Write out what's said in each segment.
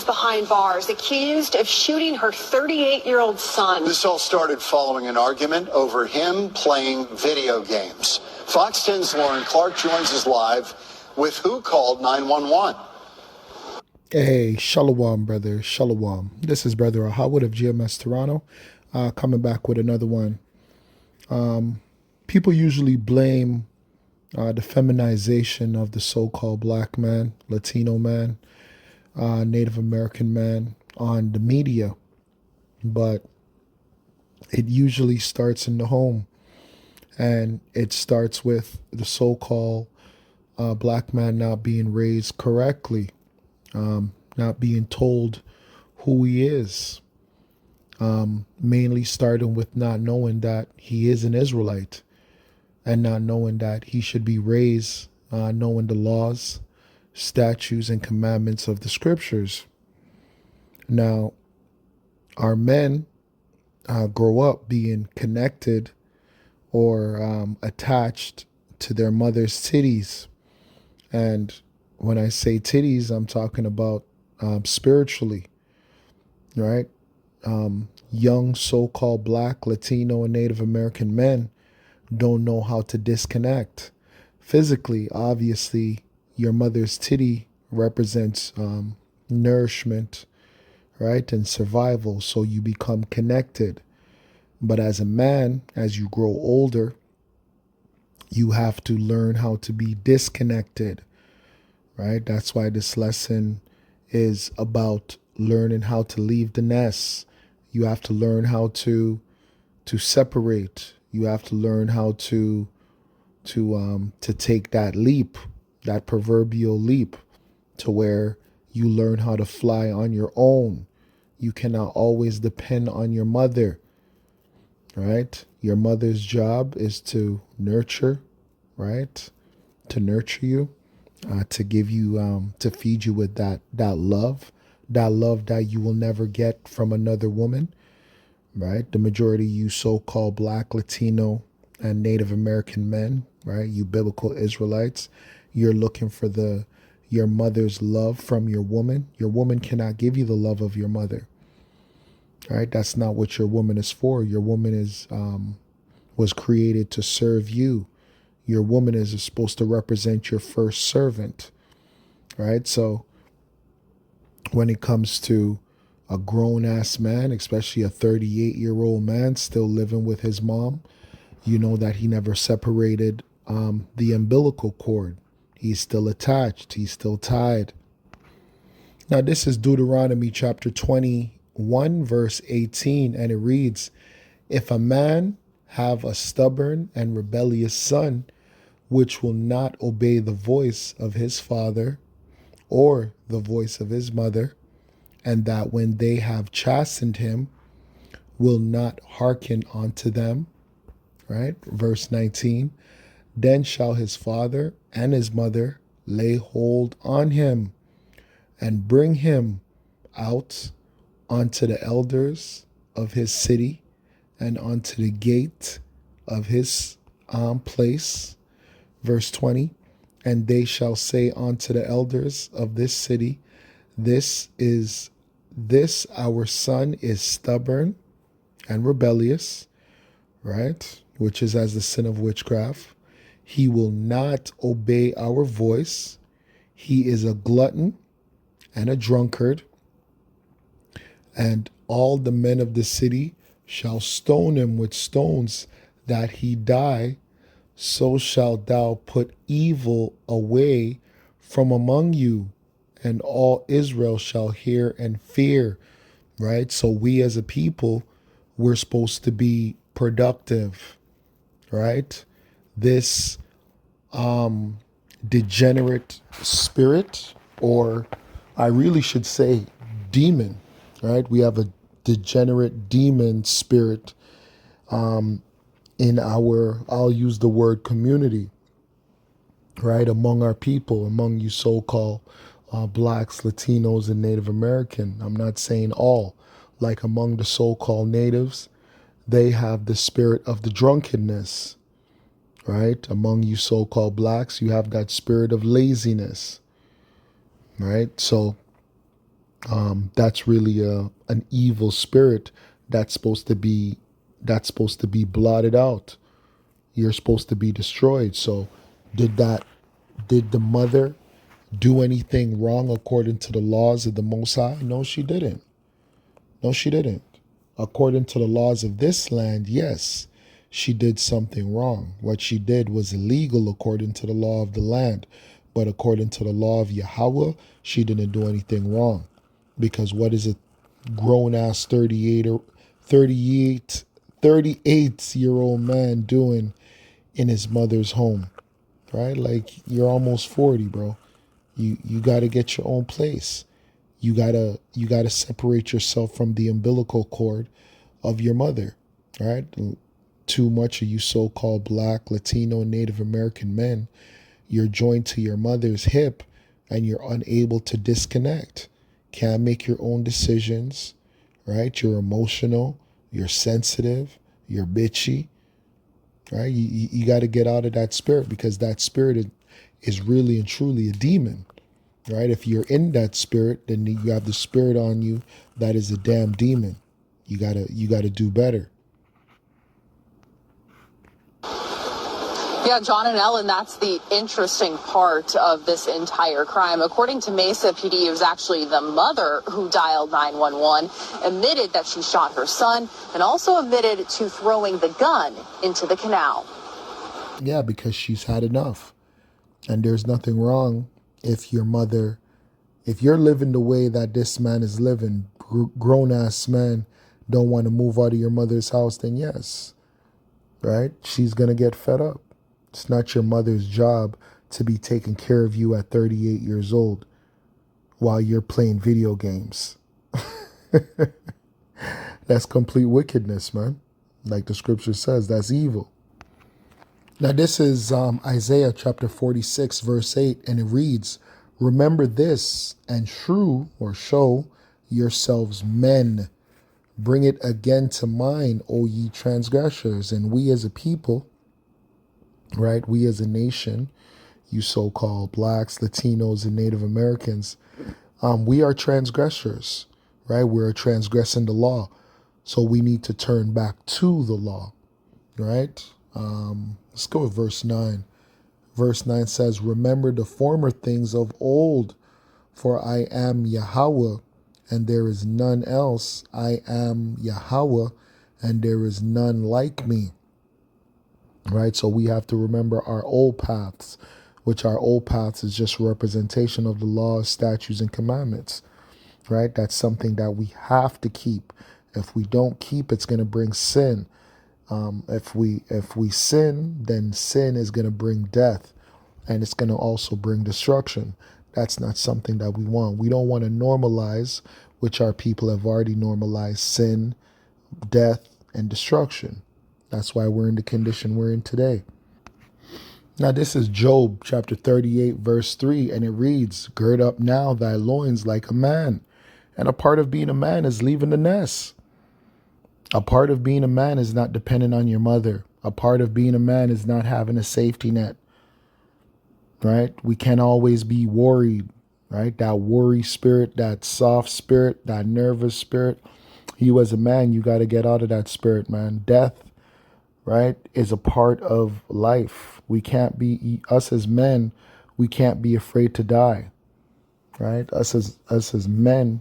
behind bars, accused of shooting her 38-year-old son. This all started following an argument over him playing video games. Fox 10's Lauren Clark joins us live with Who Called 911. Hey, shalom, brother, shalom. This is Brother Ahawad of GMS Toronto, coming back with another one. People usually blame the feminization of the so-called black man, Latino man, Native American man on the media, but it usually starts in the home, and it starts with the so-called black man not being raised correctly, not being told who he is, mainly starting with not knowing that he is an Israelite and not knowing that he should be raised knowing the laws, statutes, and commandments of the scriptures. Now, our men grow up being connected or attached to their mother's titties. And when I say titties, I'm talking about spiritually, right? Young so-called black, Latino, and Native American men don't know how to disconnect. Physically, obviously, your mother's titty represents nourishment, right, and survival, so you become connected. But as a man, as you grow older, you have to learn how to be disconnected, right? That's why this lesson is about learning how to leave the nest. You have to learn how to separate. You have to learn how to take that leap, that proverbial leap, to where you learn how to fly on your own. You cannot always depend on your mother, right? Your mother's job is to nurture, right? To nurture you, to give you, to feed you with that love that you will never get from another woman, right? The majority of you so-called black, Latino, and Native American men, right? You biblical Israelites, you're looking for your mother's love from your woman. Your woman cannot give you the love of your mother, right? That's not what your woman is for. Your woman was created to serve you. Your woman is supposed to represent your first servant, right? So when it comes to a grown-ass man, especially a 38-year-old man still living with his mom, you know that he never separated the umbilical cord. He's still attached. He's still tied. Now, this is Deuteronomy chapter 21, verse 18, and it reads, "If a man have a stubborn and rebellious son, which will not obey the voice of his father or the voice of his mother, and that when they have chastened him, will not hearken unto them," right? Verse 19, "Then shall his father and his mother lay hold on him and bring him out unto the elders of his city and unto the gate of his place." Verse 20, "And they shall say unto the elders of this city, this our son is stubborn and rebellious," right? Which is as the sin of witchcraft. "He will not obey our voice. He is a glutton and a drunkard. And all the men of the city shall stone him with stones that he die. So shalt thou put evil away from among you, and all Israel shall hear and fear," right? So we as a people, we're supposed to be productive, right? This degenerate spirit, or I really should say demon, right? We have a degenerate demon spirit in our, I'll use the word community, right? Among our people, among you so-called blacks, Latinos, and Native American. I'm not saying all. Like among the so-called natives, they have the spirit of the drunkenness, right? Among you so-called blacks, you have that spirit of laziness, right? So That's really an evil spirit that's supposed to be blotted out. You're supposed to be destroyed. So did that did the mother do anything wrong according to the laws of the Most High? No, she didn't. No, she didn't. According to the laws of this land, yes, she did something wrong. What she did was illegal according to the law of the land. But according to the law of Yahweh, she didn't do anything wrong. Because what is a grown ass 38-year-old man doing in his mother's home? Right? Like, you're almost 40, bro. You got to get your own place. You gotta separate yourself from the umbilical cord of your mother, right? Too much of you so-called Black, Latino, and Native American men, you're joined to your mother's hip and you're unable to disconnect. Can't make your own decisions, right? You're emotional, you're sensitive, you're bitchy, right? You got to get out of that spirit, because that spirit is really and truly a demon. Right? If you're in that spirit, then you have the spirit on you that is a damn demon. You gotta do better. Yeah, John and Ellen, that's the interesting part of this entire crime. According to Mesa PD, it was actually the mother who dialed 911, admitted that she shot her son, and also admitted to throwing the gun into the canal. Yeah, because she's had enough. And there's nothing wrong if you're living the way that this man is living, grown-ass man, don't want to move out of your mother's house, then yes, right? She's going to get fed up. It's not your mother's job to be taking care of you at 38 years old while you're playing video games. That's complete wickedness, man. Like the scripture says, that's evil. Now, this is Isaiah chapter 46, verse 8, and it reads, "Remember this, and show yourselves men. Bring it again to mind, O ye transgressors." And we as a people, right, we as a nation, you so-called Blacks, Latinos, and Native Americans, we are transgressors, right? We're transgressing the law. So we need to turn back to the law, right? Let's go with verse 9. Verse 9 says, "Remember the former things of old, for I am Yahweh, and there is none else. I am Yahweh, and there is none like me." Right? So we have to remember our old paths, which our old paths is just a representation of the laws, statutes, and commandments. Right? That's something that we have to keep. If we don't keep, it's going to bring sin. If we sin, then sin is going to bring death, and it's going to also bring destruction. That's not something that we want. We don't want to normalize, which our people have already normalized, sin, death, and destruction. That's why we're in the condition we're in today. Now, this is Job chapter 38, verse 3, and it reads, "Gird up now thy loins like a man." And a part of being a man is leaving the nest. A part of being a man is not dependent on your mother. A part of being a man is not having a safety net, right? We can't always be worried, right? That worry spirit, that soft spirit, that nervous spirit. You as a man, you got to get out of that spirit, man. Death, right, is a part of life. We can't be, us as men, we can't be afraid to die, right? Us as men,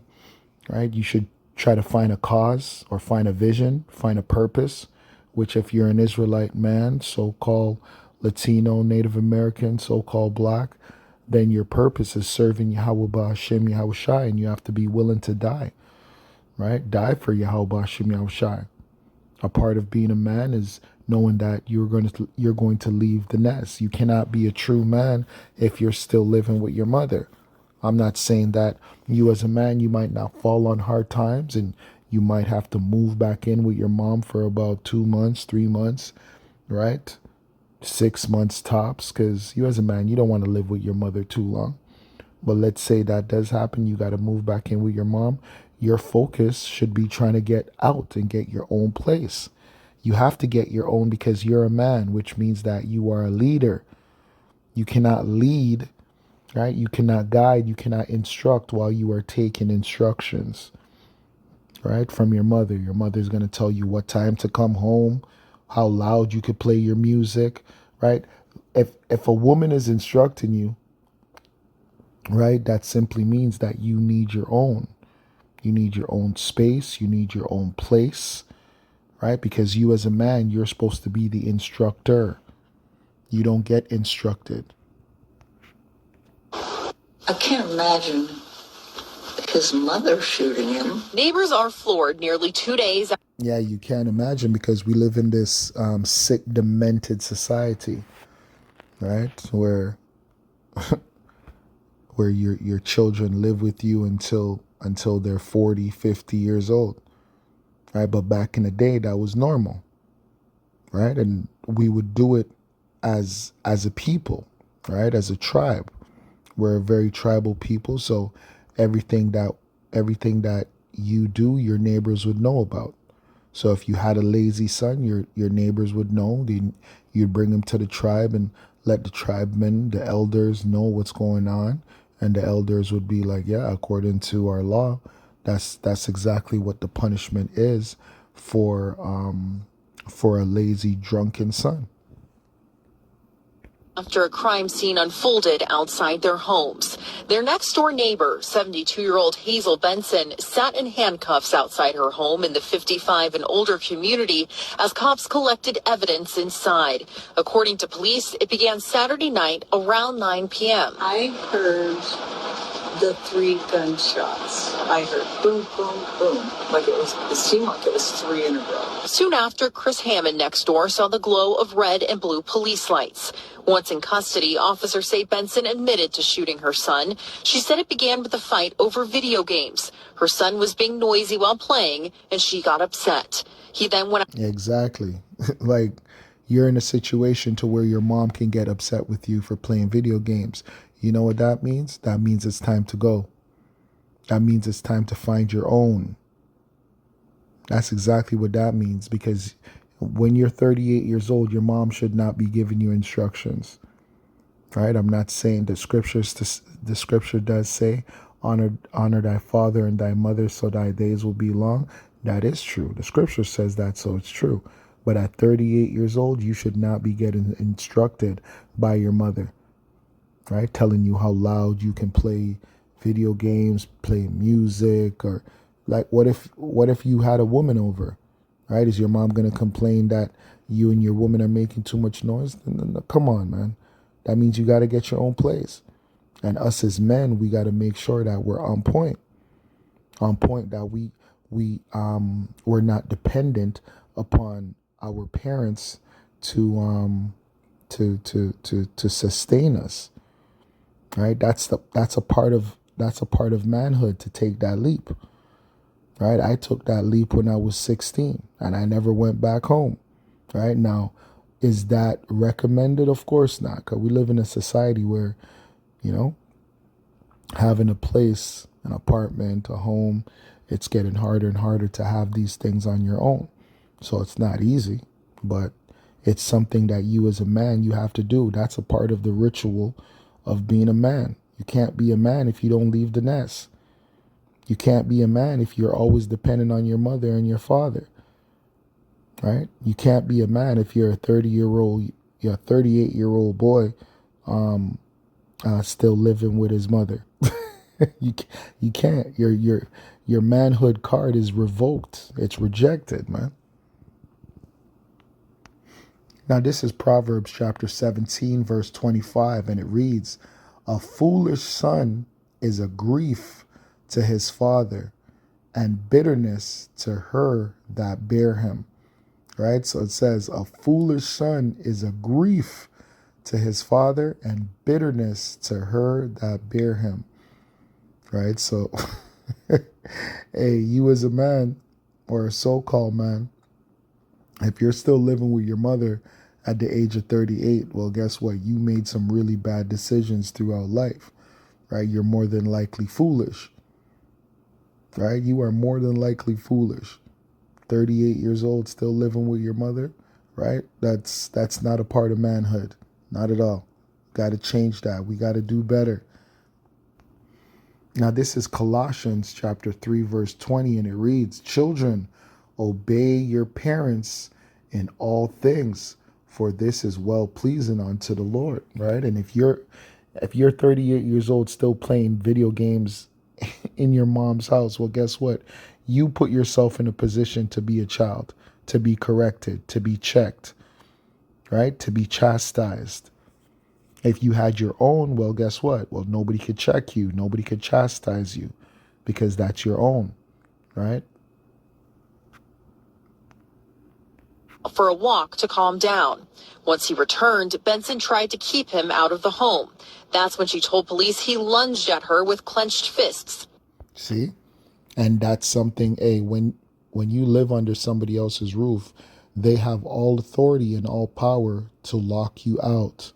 right? You should try to find a cause or find a vision, find a purpose, which if you're an Israelite man, so-called Latino, Native American, so-called Black, then your purpose is serving Yahweh Ba'Hashem Yahweh Shai, and you have to be willing to die, right? Die for Yahweh Ba'Hashem Yahweh Shai. A part of being a man is knowing that you're going to leave the nest. You cannot be a true man if you're still living with your mother. I'm not saying that you as a man, you might not fall on hard times and you might have to move back in with your mom for about 2 months, 3 months, right? 6 months tops, because you as a man, you don't want to live with your mother too long. But let's say that does happen. You got to move back in with your mom. Your focus should be trying to get out and get your own place. You have to get your own because you're a man, which means that you are a leader. You cannot lead right? You cannot guide, you cannot instruct while you are taking instructions, right, from your mother. Your mother's going to tell you what time to come home, how loud you could play your music, right? If a woman is instructing you, right, that simply means that you need your own. You need your own space, you need your own place, right? Because you as a man, you're supposed to be the instructor. You don't get instructed. I can't imagine his mother shooting him. Neighbors are floored nearly 2 days. Yeah, you can't imagine, because we live in this sick, demented society, right? Where your children live with you until they're 40, 50 years old, right? But back in the day, that was normal, right? And we would do it as a people, right? As a tribe. We're a very tribal people, so everything that you do, your neighbors would know about. So if you had a lazy son, your neighbors would know. You'd bring him to the tribe and let the tribemen, the elders, know what's going on. And the elders would be like, yeah, according to our law, that's exactly what the punishment is for a lazy, drunken son. After a crime scene unfolded outside their homes. Their next door neighbor, 72-year-old Hazel Benson, sat in handcuffs outside her home in the 55 and older community as cops collected evidence inside. According to police, it began Saturday night around 9 p.m. I heard the 3 gunshots. I heard boom, boom, boom. It seemed like it was 3 in a row. Soon after, Chris Hammond next door saw the glow of red and blue police lights. Once in custody, officers say Benson admitted to shooting her son. She said it began with a fight over video games. Her son was being noisy while playing, and she got upset. He then went... Exactly. Like, you're in a situation to where your mom can get upset with you for playing video games. You know what that means? That means it's time to go. That means it's time to find your own. That's exactly what that means, because when you're 38 years old, your mom should not be giving you instructions, right? I'm not saying the scripture does say, honor thy father and thy mother so thy days will be long. That is true. The scripture says that, so it's true. But at 38 years old, you should not be getting instructed by your mother, right? Telling you how loud you can play video games, play music, or like, what if you had a woman over, right? Is your mom going to complain that you and your woman are making too much noise? Come on, man. That means you got to get your own place. And us as men, we got to make sure that we're on point, that we're not dependent upon our parents to sustain us, right? That's a part of manhood, to take that leap. Right, I took that leap when I was 16, and I never went back home. Right now, is that recommended? Of course not, because we live in a society where, having a place, an apartment, a home, it's getting harder and harder to have these things on your own. So it's not easy, but it's something that you as a man, you have to do. That's a part of the ritual of being a man. You can't be a man if you don't leave the nest. You can't be a man if you're always dependent on your mother and your father, right? You can't be a man if you're a 38-year-old boy, still living with his mother. You can't. Your manhood card is revoked. It's rejected, man. Now, this is Proverbs chapter 17, verse 25, and it reads, "A foolish son is a grief to his father, and bitterness to her that bear him." Right? So it says, a foolish son is a grief to his father, and bitterness to her that bear him. Right? So, hey, you as a man, or a so-called man, if you're still living with your mother at the age of 38, well, guess what? You made some really bad decisions throughout life, right? You're more than likely foolish, right? You are more than likely foolish. 38 years old, still living with your mother, right? That's not a part of manhood. Not at all. Got to change that. We got to do better. Now, this is Colossians chapter 3, verse 20, and it reads, Children, obey your parents in all things, for this is well pleasing unto the Lord, right? And if you're 38 years old still playing video games in your mom's house, well, guess what? You put yourself in a position to be a child, to be corrected, to be checked, right? To be chastised. If you had your own, well, guess what? Well, nobody could check you. Nobody could chastise you because that's your own, right? For a walk to calm down. Once he returned, Benson tried to keep him out of the home. That's when she told police he lunged at her with clenched fists. See? And that's something, when you live under somebody else's roof, they have all authority and all power to lock you out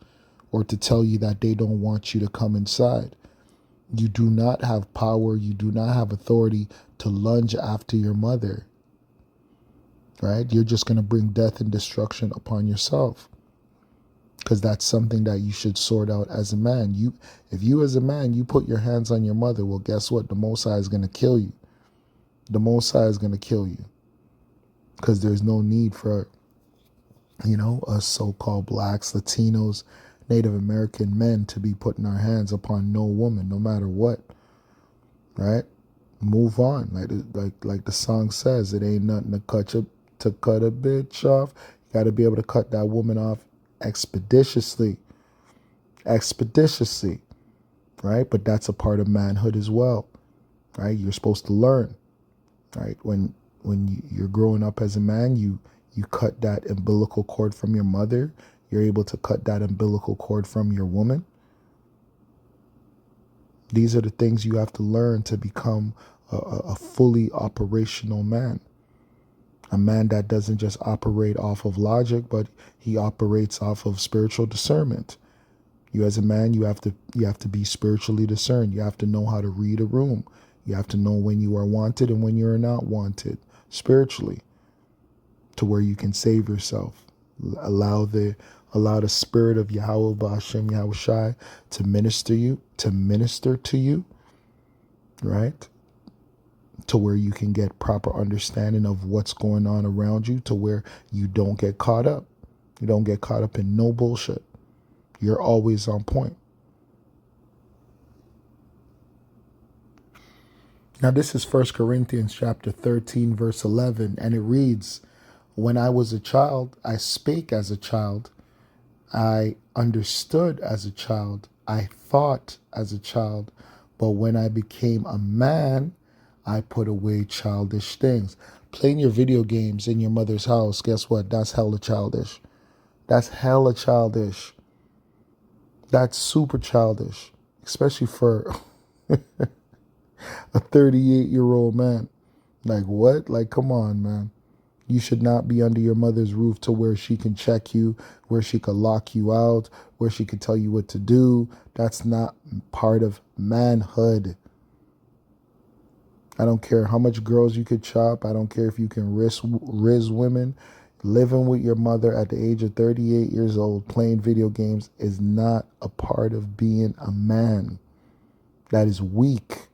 or to tell you that they don't want you to come inside. You do not have power. You do not have authority to lunge after your mother, right? You're just going to bring death and destruction upon yourself, because that's something that you should sort out as a man. If you as a man, you put your hands on your mother, well, guess what? The Most High is going to kill you. The Most High is going to kill you, because there's no need for, us so-called blacks, Latinos, Native American men to be putting our hands upon no woman, no matter what, right? Move on. Like the song says, it ain't nothing to cut a bitch off. You got to be able to cut that woman off expeditiously, right? But that's a part of manhood as well, right? You're supposed to learn, right? When you're growing up as a man, you cut that umbilical cord from your mother. You're able to cut that umbilical cord from your woman. These are the things you have to learn to become a fully operational man. A man that doesn't just operate off of logic, but he operates off of spiritual discernment. You as a man, you have to be spiritually discerned. You have to know how to read a room. You have to know when you are wanted and when you are not wanted spiritually, to where you can save yourself. Allow the spirit of Yahweh B'Hashem Yahweh Shai to minister to you, right? To where you can get proper understanding of what's going on around you, to where you don't get caught up. You don't get caught up in no bullshit. You're always on point. Now this is 1 Corinthians chapter 13, verse 11, and it reads, When I was a child, I spake as a child. I understood as a child. I thought as a child. But when I became a man, I put away childish things. Playing your video games in your mother's house, guess what? That's hella childish. That's hella childish. That's super childish, especially for a 38-year-old man. Like, what? Like, come on, man. You should not be under your mother's roof to where she can check you, where she could lock you out, where she could tell you what to do. That's not part of manhood. I don't care how much girls you could chop. I don't care if you can riz women. Living with your mother at the age of 38 years old, playing video games, is not a part of being a man. That is weak.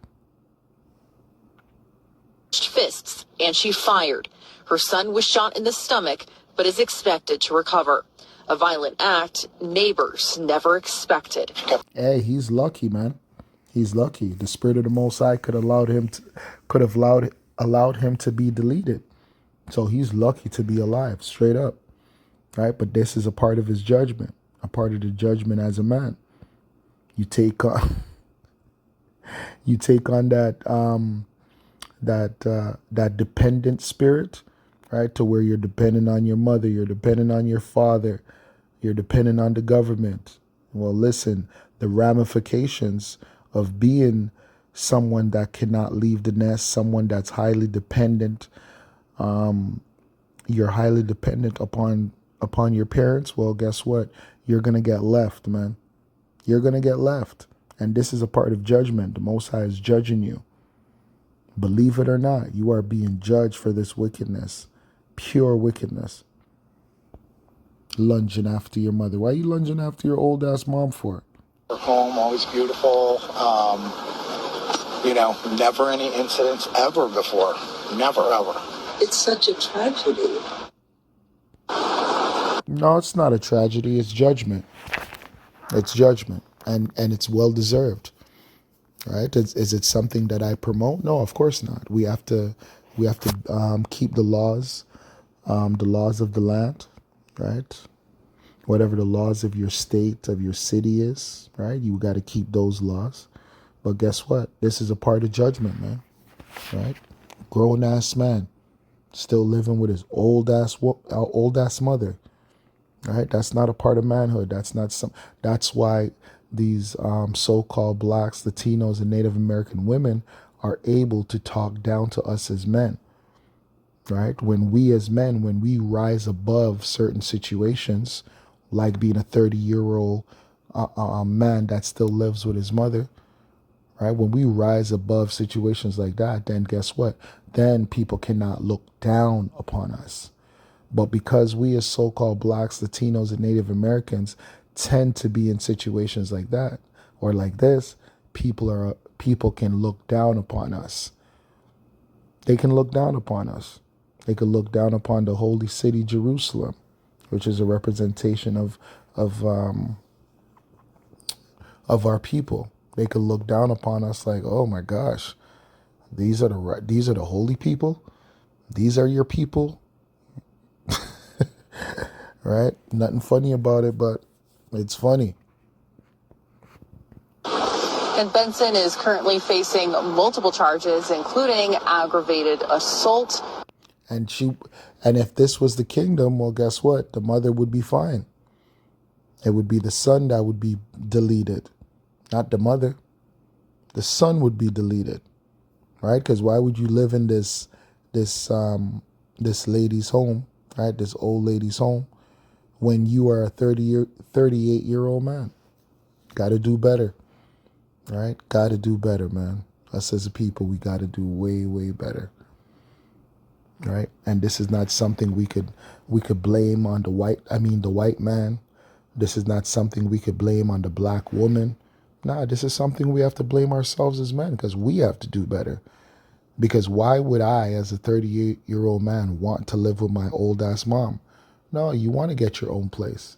Fists, and she fired. Her son was shot in the stomach, but is expected to recover. A violent act neighbors never expected. Hey, he's lucky, man. He's lucky. The Spirit of the Most High could have allowed him to be deleted. So he's lucky to be alive, straight up, right? But this is a part of his judgment, a part of the judgment as a man. You take on that dependent spirit, right? To where you're dependent on your mother, you're dependent on your father, you're dependent on the government. Well, listen, the ramifications of being someone that cannot leave the nest, someone that's highly dependent, you're highly dependent upon your parents. Well, guess what? You're going to get left, man. You're going to get left. And this is a part of judgment. The Most High is judging you. Believe it or not, you are being judged for this wickedness, pure wickedness. Lunging after your mother. Why are you lunging after your old ass mom for? Her home, always beautiful. Never any incidents ever before. Never, ever. It's such a tragedy. No, it's not a tragedy. It's judgment. It's judgment, and it's well deserved, right? Is it something that I promote? No, of course not. We have to keep the laws of the land, right? Whatever the laws of your state, of your city is, right? You got to keep those laws. But guess what? This is a part of judgment, man, right? Grown ass man, still living with his old ass mother, right? That's not a part of manhood. That's why these so-called blacks, Latinos, and Native American women are able to talk down to us as men, right? When we as men, when we rise above certain situations, like being a 30-year-old man that still lives with his mother, right? When we rise above situations like that, then guess what? Then people cannot look down upon us. But because we as so-called blacks, Latinos, and Native Americans tend to be in situations like that or like this, people can look down upon us. They can look down upon us. They could look down upon the holy city, Jerusalem, which is a representation of our people. They could look down upon us like, oh my gosh, these are the holy people. These are your people, right? Nothing funny about it, but it's funny. And Benson is currently facing multiple charges, including aggravated assault. And if this was the kingdom, well, guess what? The mother would be fine. It would be the son that would be deleted, not the mother. The son would be deleted, right? Because why would you live in this lady's home, right? This old lady's home, when you are a 38-year-old man? Got to do better, right? Got to do better, man. Us as a people, we got to do way, way better, right? And this is not something we could blame on the white man. This is not something we could blame on the black woman. Nah, this is something we have to blame ourselves as men, because we have to do better. Because why would I, as a 38-year-old man, want to live with my old-ass mom? No, you want to get your own place.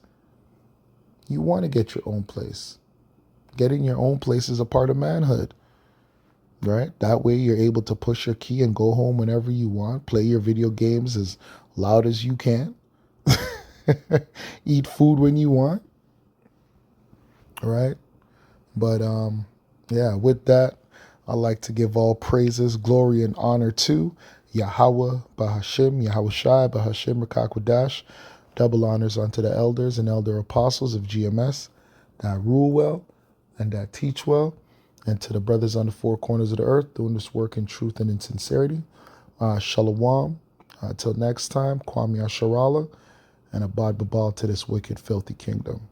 You want to get your own place. Getting your own place is a part of manhood, right? That way you're able to push your key and go home whenever you want, play your video games as loud as you can, eat food when you want, right? But yeah, with that, I'd like to give all praises, glory, and honor to Yahweh, Bahashim, Yahweh Shai, Bahashim, Rakakwadash. Double honors unto the elders and elder apostles of GMS that rule well and that teach well, and to the brothers on the four corners of the earth doing this work in truth and in sincerity. Shalom. Till next time, Kwame Asharala, and Abad Babal to this wicked, filthy kingdom.